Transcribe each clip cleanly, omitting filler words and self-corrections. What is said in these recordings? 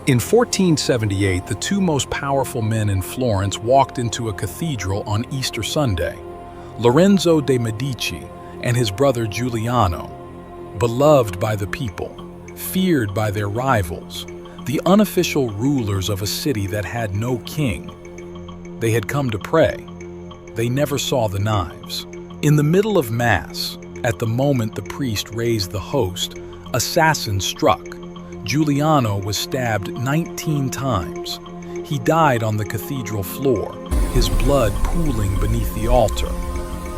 In 1478, the two most powerful men in Florence walked into a cathedral on Easter Sunday, Lorenzo de' Medici and his brother Giuliano. Beloved by the people, feared by their rivals, the unofficial rulers of a city that had no king. They had come to pray. They never saw the knives. In the middle of Mass, at the moment the priest raised the host, assassins struck. Giuliano was stabbed 19 times. He died on the cathedral floor, his blood pooling beneath the altar.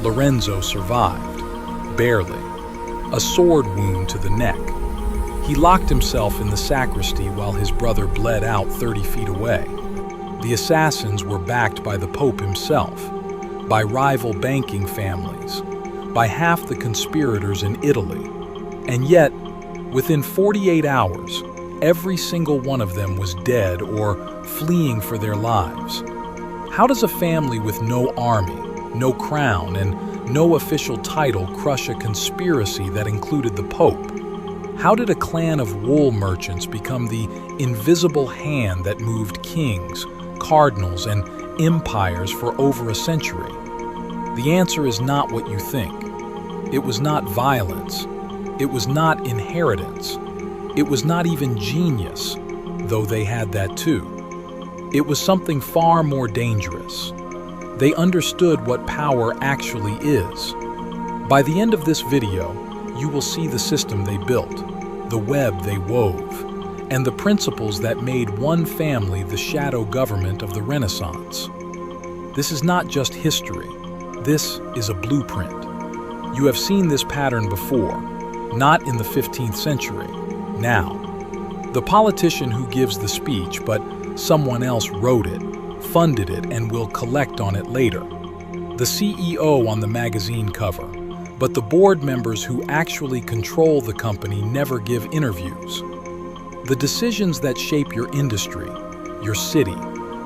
Lorenzo survived, barely. A sword wound to the neck. He locked himself in the sacristy while his brother bled out 30 feet away. The assassins were backed by the Pope himself, by rival banking families, by half the conspirators in Italy. And yet, within 48 hours, every single one of them was dead or fleeing for their lives. How does a family with no army, no crown, and no official title crush a conspiracy that included the Pope? How did a clan of wool merchants become the invisible hand that moved kings, cardinals, and empires for over a century? The answer is not what you think. It was not violence. It was not inheritance. It was not even genius, though they had that too. It was something far more dangerous. They understood what power actually is. By the end of this video, you will see the system they built, the web they wove, and the principles that made one family the shadow government of the Renaissance. This is not just history. This is a blueprint. You have seen this pattern before, not in the 15th century, now. The politician who gives the speech, but someone else wrote it, funded it, and will collect on it later. The CEO on the magazine cover, but the board members who actually control the company never give interviews. The decisions that shape your industry, your city,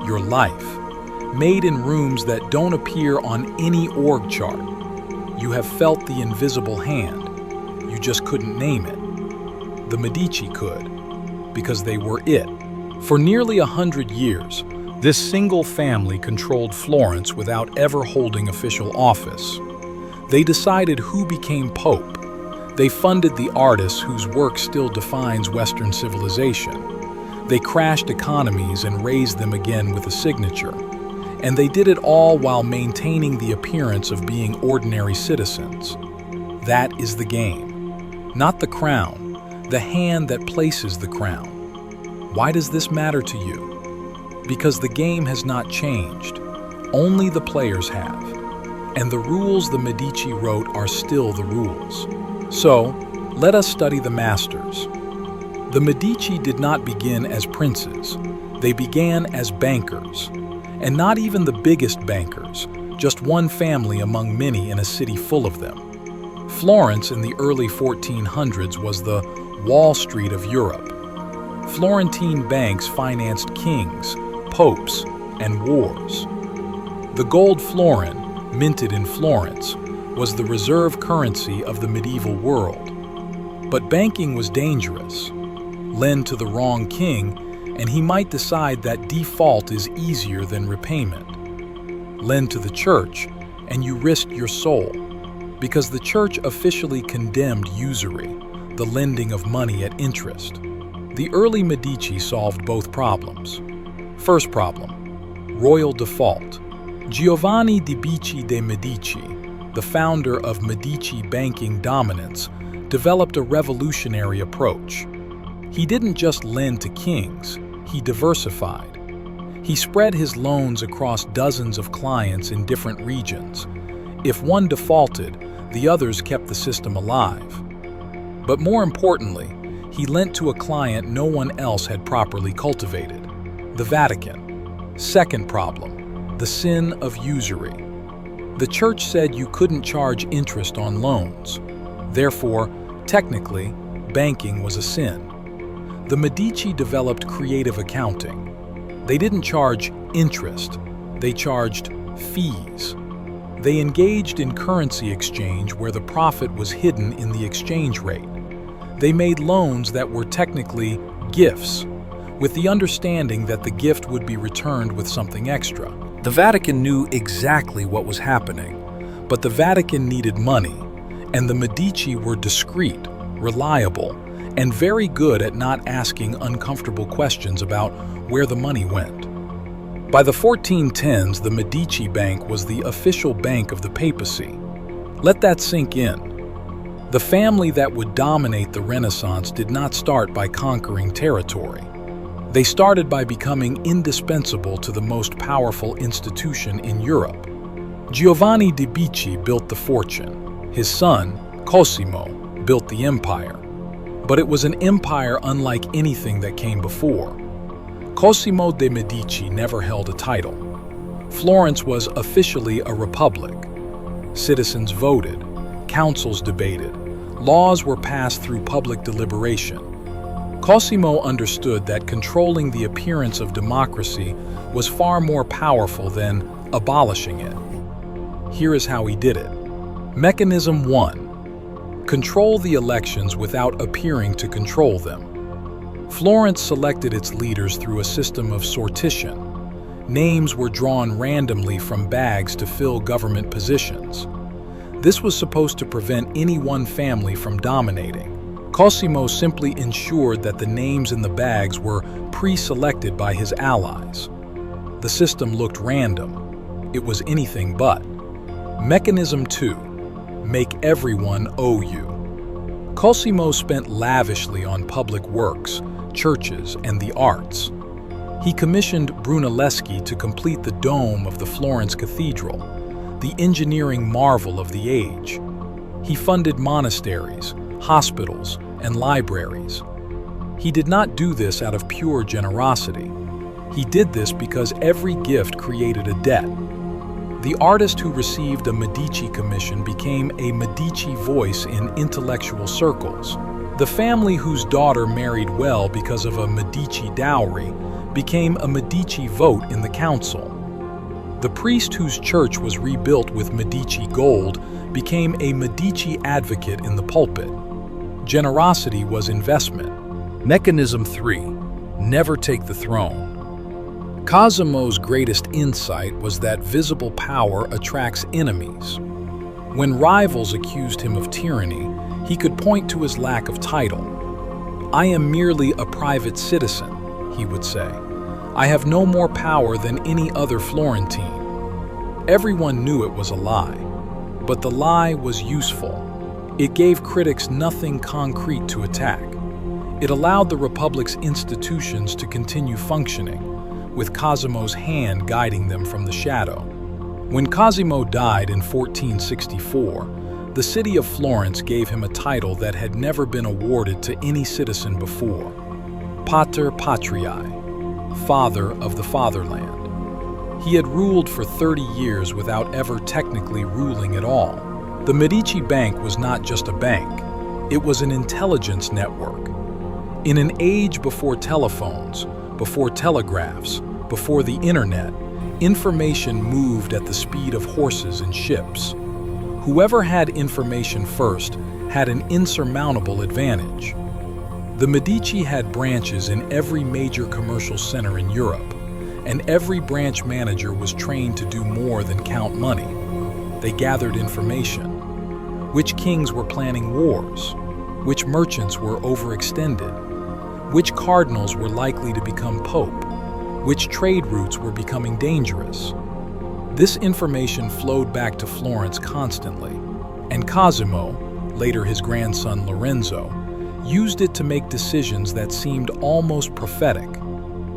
your life, made in rooms that don't appear on any org chart. You have felt the invisible hand. You just couldn't name it. The Medici could, because they were it. For nearly 100 years, this single family controlled Florence without ever holding official office. They decided who became Pope. They funded the artists whose work still defines Western civilization. They crashed economies and raised them again with a signature. And they did it all while maintaining the appearance of being ordinary citizens. That is the game. Not the crown, the hand that places the crown. Why does this matter to you? Because the game has not changed. Only the players have. And the rules the Medici wrote are still the rules. So, let us study the masters. The Medici did not begin as princes. They began as bankers. And not even the biggest bankers, just one family among many in a city full of them. Florence in the early 1400s was the Wall Street of Europe. Florentine banks financed kings, popes, and wars. The gold florin, minted in Florence, was the reserve currency of the medieval world. But banking was dangerous. Lend to the wrong king, and he might decide that default is easier than repayment. Lend to the church, and you risked your soul, because the church officially condemned usury, the lending of money at interest. The early Medici solved both problems. First problem, royal default. Giovanni di Bicci de' Medici, the founder of Medici banking dominance, developed a revolutionary approach. He didn't just lend to kings, he diversified. He spread his loans across dozens of clients in different regions. If one defaulted, the others kept the system alive. But more importantly, he lent to a client no one else had properly cultivated, the Vatican. Second problem, the sin of usury. The church said you couldn't charge interest on loans. Therefore, technically, banking was a sin. The Medici developed creative accounting. They didn't charge interest, they charged fees. They engaged in currency exchange where the profit was hidden in the exchange rate. They made loans that were technically gifts, with the understanding that the gift would be returned with something extra. The Vatican knew exactly what was happening, but the Vatican needed money, and the Medici were discreet, reliable, and very good at not asking uncomfortable questions about where the money went. By the 1410s, the Medici Bank was the official bank of the papacy. Let that sink in. The family that would dominate the Renaissance did not start by conquering territory. They started by becoming indispensable to the most powerful institution in Europe. Giovanni de' Bicci built the fortune. His son, Cosimo, built the empire. But it was an empire unlike anything that came before. Cosimo de' Medici never held a title. Florence was officially a republic. Citizens voted, councils debated, laws were passed through public deliberation. Cosimo understood that controlling the appearance of democracy was far more powerful than abolishing it. Here is how he did it. Mechanism 1. Control the elections without appearing to control them. Florence selected its leaders through a system of sortition. Names were drawn randomly from bags to fill government positions. This was supposed to prevent any one family from dominating. Cosimo simply ensured that the names in the bags were pre-selected by his allies. The system looked random. It was anything but. Mechanism 2. Make everyone owe you. Cosimo spent lavishly on public works, churches, and the arts. He commissioned Brunelleschi to complete the dome of the Florence Cathedral, the engineering marvel of the age. He funded monasteries, hospitals, and libraries. He did not do this out of pure generosity. He did this because every gift created a debt. The artist who received a Medici commission became a Medici voice in intellectual circles. The family whose daughter married well because of a Medici dowry became a Medici vote in the council. The priest whose church was rebuilt with Medici gold became a Medici advocate in the pulpit. Generosity was investment. Mechanism 3. Never take the throne. Cosimo's greatest insight was that visible power attracts enemies. When rivals accused him of tyranny, he could point to his lack of title. "I am merely a private citizen," he would say. "I have no more power than any other Florentine." Everyone knew it was a lie, but the lie was useful. It gave critics nothing concrete to attack. It allowed the Republic's institutions to continue functioning, with Cosimo's hand guiding them from the shadow. When Cosimo died in 1464, the city of Florence gave him a title that had never been awarded to any citizen before: Pater Patriae, Father of the Fatherland. He had ruled for 30 years without ever technically ruling at all. The Medici Bank was not just a bank, it was an intelligence network. In an age before telephones, before telegraphs, before the internet, information moved at the speed of horses and ships. Whoever had information first had an insurmountable advantage. The Medici had branches in every major commercial center in Europe, and every branch manager was trained to do more than count money. They gathered information. Which kings were planning wars? Which merchants were overextended? Which cardinals were likely to become pope? Which trade routes were becoming dangerous? This information flowed back to Florence constantly, and Cosimo, later his grandson Lorenzo, used it to make decisions that seemed almost prophetic.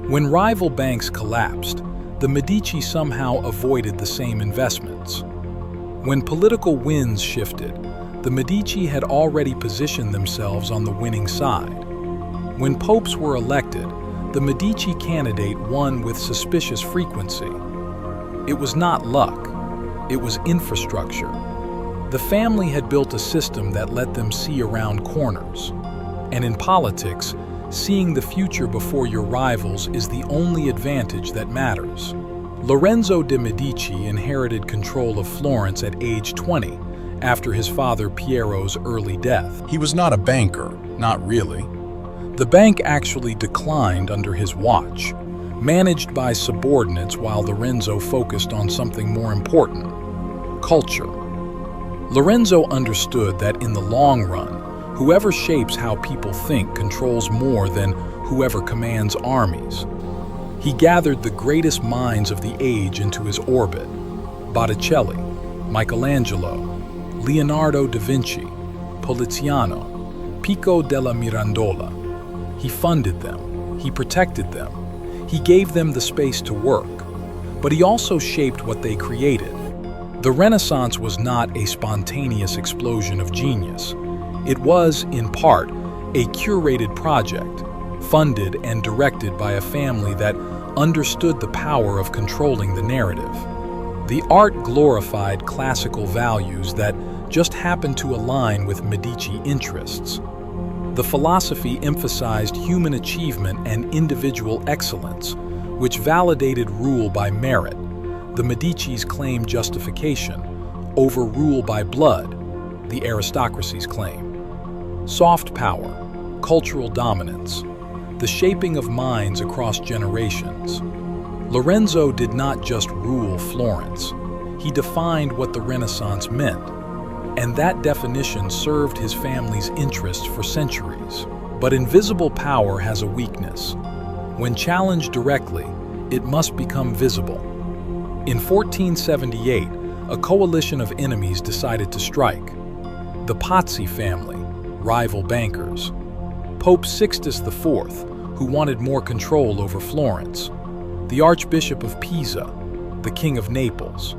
When rival banks collapsed, the Medici somehow avoided the same investments. When political winds shifted, the Medici had already positioned themselves on the winning side. When popes were elected, the Medici candidate won with suspicious frequency. It was not luck, it was infrastructure. The family had built a system that let them see around corners. And in politics, seeing the future before your rivals is the only advantage that matters. Lorenzo de' Medici inherited control of Florence at age 20, after his father Piero's early death. He was not a banker, not really. The bank actually declined under his watch, managed by subordinates while Lorenzo focused on something more important: culture. Lorenzo understood that in the long run, whoever shapes how people think controls more than whoever commands armies. He gathered the greatest minds of the age into his orbit: Botticelli, Michelangelo, Leonardo da Vinci, Poliziano, Pico della Mirandola. He funded them, he protected them, he gave them the space to work, but he also shaped what they created. The Renaissance was not a spontaneous explosion of genius. It was, in part, a curated project, funded and directed by a family that understood the power of controlling the narrative. The art glorified classical values that just happened to align with Medici interests. The philosophy emphasized human achievement and individual excellence, which validated rule by merit. The Medicis claimed justification over rule by blood, the aristocracy's claim. Soft power, cultural dominance, the shaping of minds across generations. Lorenzo did not just rule Florence. He defined what the Renaissance meant, and that definition served his family's interests for centuries. But invisible power has a weakness. When challenged directly, it must become visible. In 1478, a coalition of enemies decided to strike. The Pazzi family, rival bankers. Pope Sixtus IV, who wanted more control over Florence. The Archbishop of Pisa, the King of Naples.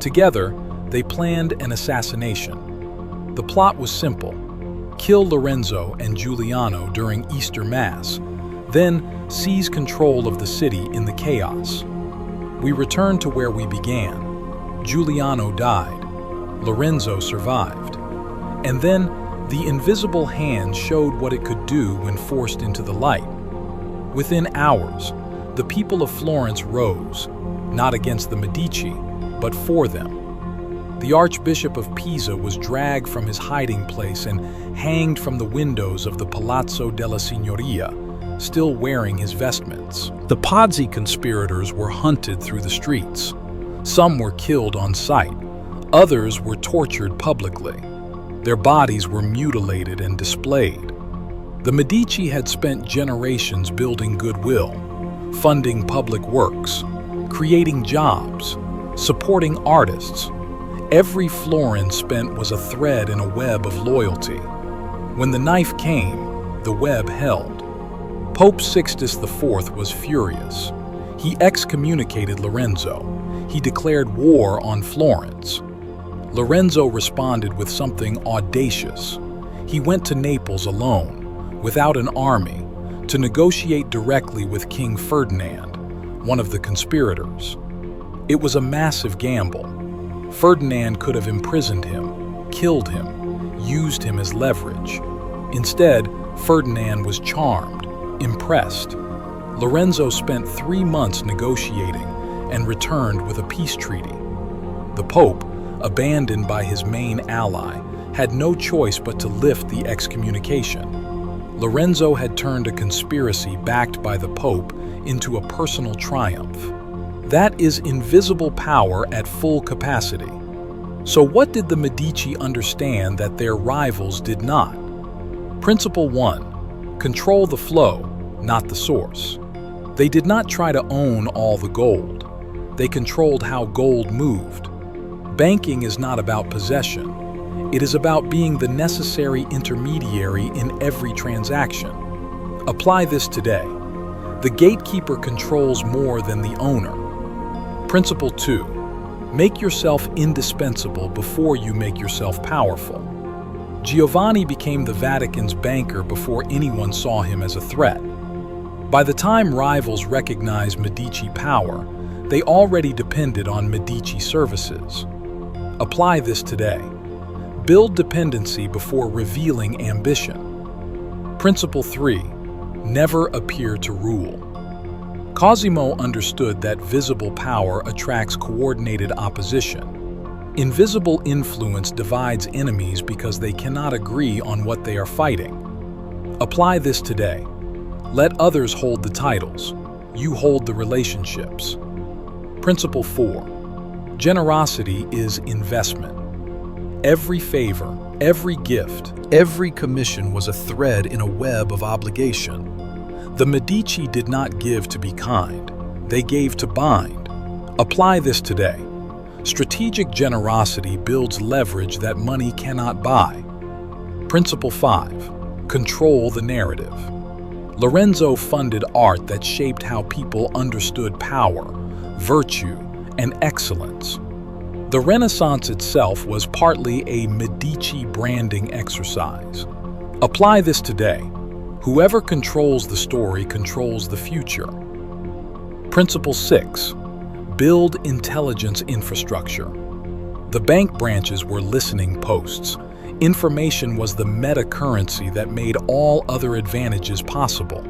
Together, they planned an assassination. The plot was simple: kill Lorenzo and Giuliano during Easter Mass, then seize control of the city in the chaos. We return to where we began. Giuliano died. Lorenzo survived. And then the invisible hand showed what it could do when forced into the light. Within hours, the people of Florence rose, not against the Medici, but for them. The Archbishop of Pisa was dragged from his hiding place and hanged from the windows of the Palazzo della Signoria, still wearing his vestments. The Pazzi conspirators were hunted through the streets. Some were killed on sight. Others were tortured publicly. Their bodies were mutilated and displayed. The Medici had spent generations building goodwill, funding public works, creating jobs, supporting artists. Every florin spent was a thread in a web of loyalty. When the knife came, the web held. Pope Sixtus IV was furious. He excommunicated Lorenzo. He declared war on Florence. Lorenzo responded with something audacious. He went to Naples alone, without an army, to negotiate directly with King Ferdinand, one of the conspirators. It was a massive gamble. Ferdinand could have imprisoned him, killed him, used him as leverage. Instead, Ferdinand was charmed, impressed. Lorenzo spent 3 months negotiating and returned with a peace treaty. The Pope, abandoned by his main ally, had no choice but to lift the excommunication. Lorenzo had turned a conspiracy backed by the Pope into a personal triumph. That is invisible power at full capacity. So what did the Medici understand that their rivals did not? Principle 1. Control the flow, not the source. They did not try to own all the gold. They controlled how gold moved. Banking is not about possession. It is about being the necessary intermediary in every transaction. Apply this today. The gatekeeper controls more than the owner. Principle 2. Make yourself indispensable before you make yourself powerful. Giovanni became the Vatican's banker before anyone saw him as a threat. By the time rivals recognized Medici power, they already depended on Medici services. Apply this today. Build dependency before revealing ambition. Principle 3. Never appear to rule. Cosimo understood that visible power attracts coordinated opposition. Invisible influence divides enemies because they cannot agree on what they are fighting. Apply this today. Let others hold the titles. You hold the relationships. Principle 4. Generosity is investment. Every favor, every gift, every commission was a thread in a web of obligation. The Medici did not give to be kind. They gave to bind. Apply this today. Strategic generosity builds leverage that money cannot buy. Principle 5. Control the narrative. Lorenzo funded art that shaped how people understood power, virtue, and excellence. The Renaissance itself was partly a Medici branding exercise. Apply this today. Whoever controls the story controls the future. Principle 6. Build intelligence infrastructure. The bank branches were listening posts. Information was the meta-currency that made all other advantages possible.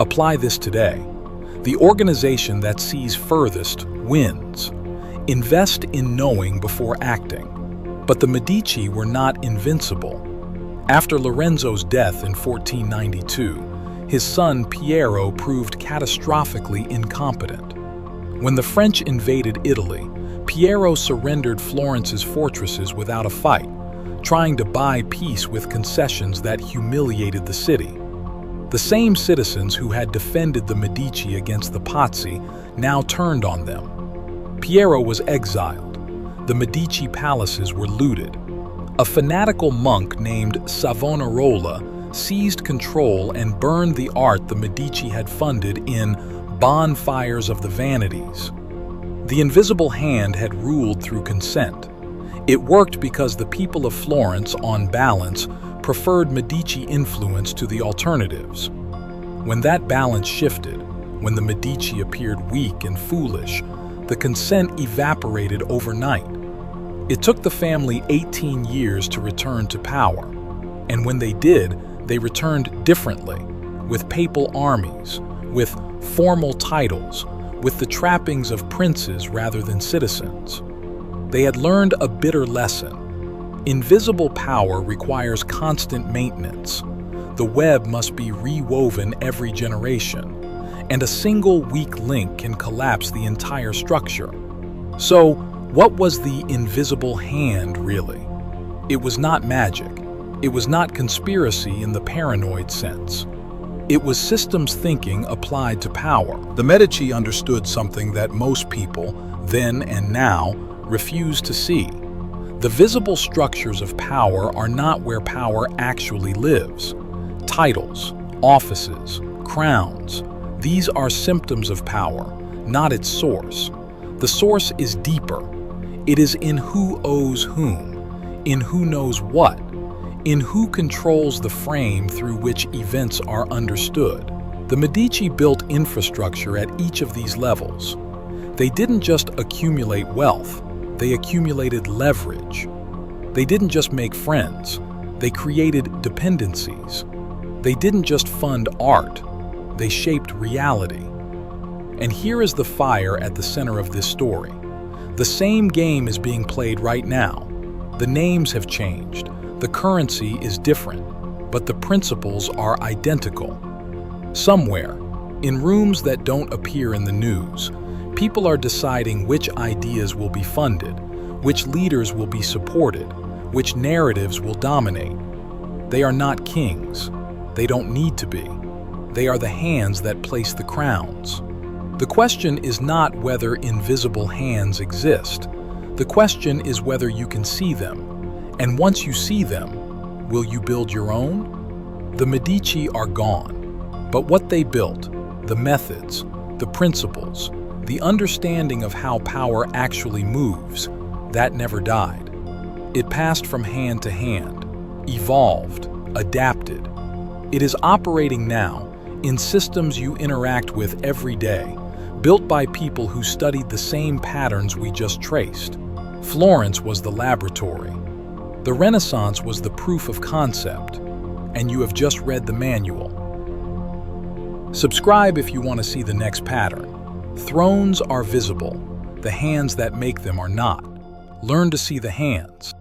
Apply this today. The organization that sees furthest wins. Invest in knowing before acting. But the Medici were not invincible. After Lorenzo's death in 1492, his son Piero proved catastrophically incompetent. When the French invaded Italy, Piero surrendered Florence's fortresses without a fight, trying to buy peace with concessions that humiliated the city. The same citizens who had defended the Medici against the Pazzi now turned on them. Piero was exiled. The Medici palaces were looted. A fanatical monk named Savonarola seized control and burned the art the Medici had funded in Bonfires of the Vanities. The invisible hand had ruled through consent. It worked because the people of Florence, on balance, preferred Medici influence to the alternatives. When that balance shifted, when the Medici appeared weak and foolish, the consent evaporated overnight. It took the family 18 years to return to power, and when they did, they returned differently, with papal armies, with formal titles, with the trappings of princes rather than citizens. They had learned a bitter lesson. Invisible power requires constant maintenance. The web must be rewoven every generation, and a single weak link can collapse the entire structure. So, what was the invisible hand really? It was not magic. It was not conspiracy in the paranoid sense. It was systems thinking applied to power. The Medici understood something that most people, then and now, refuse to see. The visible structures of power are not where power actually lives. Titles, offices, crowns, these are symptoms of power, not its source. The source is deeper. It is in who owes whom, in who knows what, in who controls the frame through which events are understood. The Medici built infrastructure at each of these levels. They didn't just accumulate wealth, they accumulated leverage. They didn't just make friends, they created dependencies. They didn't just fund art, they shaped reality. And here is the fire at the center of this story. The same game is being played right now. The names have changed, the currency is different, but the principles are identical. Somewhere, in rooms that don't appear in the news, people are deciding which ideas will be funded, which leaders will be supported, which narratives will dominate. They are not kings. They don't need to be. They are the hands that place the crowns. The question is not whether invisible hands exist. The question is whether you can see them. And once you see them, will you build your own? The Medici are gone. But what they built, the methods, the principles, the understanding of how power actually moves, that never died. It passed from hand to hand, evolved, adapted. It is operating now in systems you interact with every day, built by people who studied the same patterns we just traced. Florence was the laboratory. The Renaissance was the proof of concept, and you have just read the manual. Subscribe if you want to see the next pattern. Thrones are visible. The hands that make them are not. Learn to see the hands.